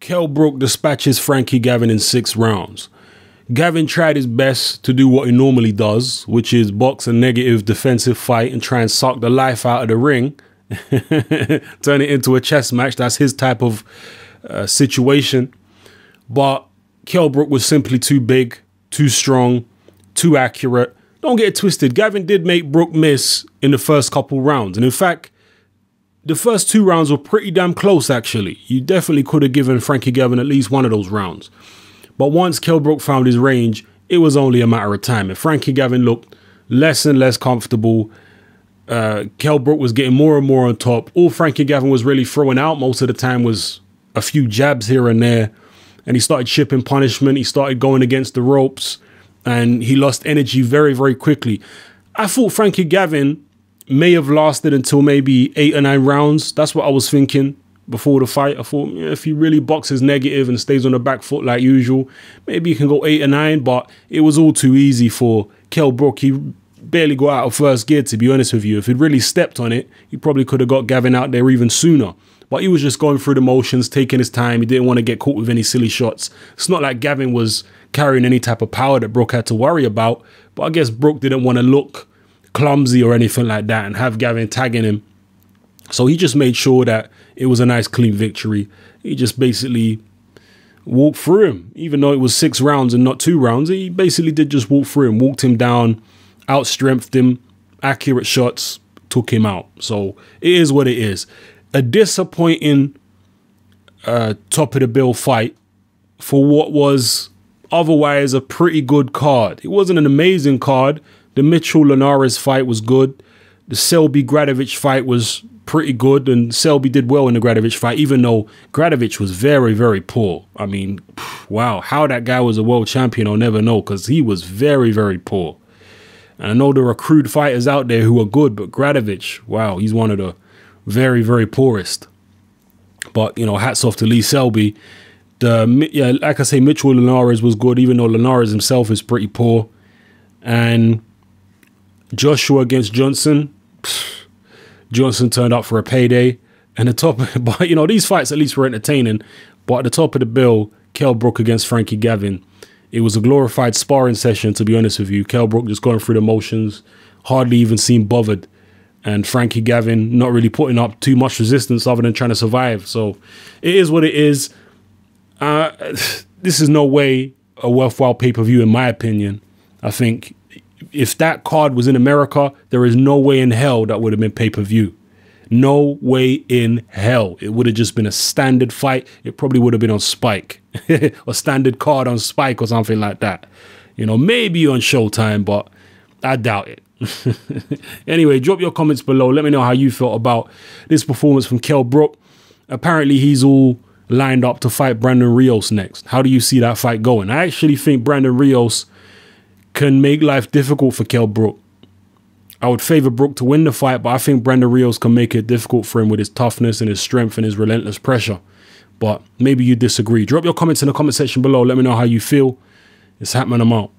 Kell Brook dispatches Frankie Gavin in 6 rounds. Gavin tried his best to do what he normally does, which is box a negative defensive fight and try and suck the life out of the ring, turn it into a chess match. That's his type of situation. But Kell Brook was simply too big, too strong, too accurate. Don't get it twisted. Gavin did make Brook miss in the first couple rounds. And in fact, the first 2 rounds were pretty damn close, actually. You definitely could have given Frankie Gavin at least one of those rounds. But once Kell Brook found his range, it was only a matter of time. And Frankie Gavin looked less and less comfortable. Kell Brook was getting more and more on top. All Frankie Gavin was really throwing out most of the time was a few jabs here and there. And he started shipping punishment. He started going against the ropes. And he lost energy very, very quickly. I thought Frankie Gavin may have lasted until maybe 8 or 9 rounds. That's what I was thinking before the fight. I thought, yeah, if he really boxes negative and stays on the back foot like usual, maybe he can go 8 or 9. But it was all too easy for Kell Brook. He barely got out of first gear, to be honest with you. If he'd really stepped on it, he probably could have got Gavin out there even sooner. But he was just going through the motions, taking his time. He didn't want to get caught with any silly shots. It's not like Gavin was carrying any type of power that Brook had to worry about. But I guess Brook didn't want to look clumsy or anything like that and have Gavin tagging him. So he just made sure that it was a nice clean victory. He just basically walked through him. Even though it was 6 rounds and not 2 rounds, he basically did just walk through him, walked him down, outstrengthed him, accurate shots, took him out. So it is what it is. A disappointing top of the bill fight for what was otherwise a pretty good card. It wasn't an amazing card. The Mitchell-Linares fight was good. The Selby-Gradovich fight was pretty good, and Selby did well in the Gradovich fight, even though Gradovich was very, very poor. I mean, wow, how that guy was a world champion, I'll never know, because he was very, very poor. And I know there are crude fighters out there who are good, but Gradovich, wow, he's one of the very, very poorest. But, you know, hats off to Lee Selby. Yeah, like I say, Mitchell-Linares was good, even though Linares himself is pretty poor. And Joshua against Johnson, Johnson turned up for a payday. And the top, but you know, these fights at least were entertaining. But at the top of the bill, Kell Brook against Frankie Gavin. It was a glorified sparring session, to be honest with you. Kell Brook just going through the motions, hardly even seemed bothered. And Frankie Gavin not really putting up too much resistance other than trying to survive. So it is what it is. This is no way a worthwhile pay-per-view, in my opinion. I think if that card was in America, there is no way in hell that would have been pay-per-view. No way in hell. It would have just been a standard fight. It probably would have been on Spike. A standard card on Spike or something like that. You know, maybe on Showtime, but I doubt it. Anyway, drop your comments below. Let me know how you felt about this performance from Kell Brook. Apparently, he's all lined up to fight Brandon Rios next. How do you see that fight going? I actually think Brandon Rios can make life difficult for Kell Brook. I would favor Brook to win the fight, but I think Brandon Rios can make it difficult for him with his toughness and his strength and his relentless pressure. But maybe you disagree. Drop your comments in the comment section below. Let me know how you feel. It's Hatman, I'm out.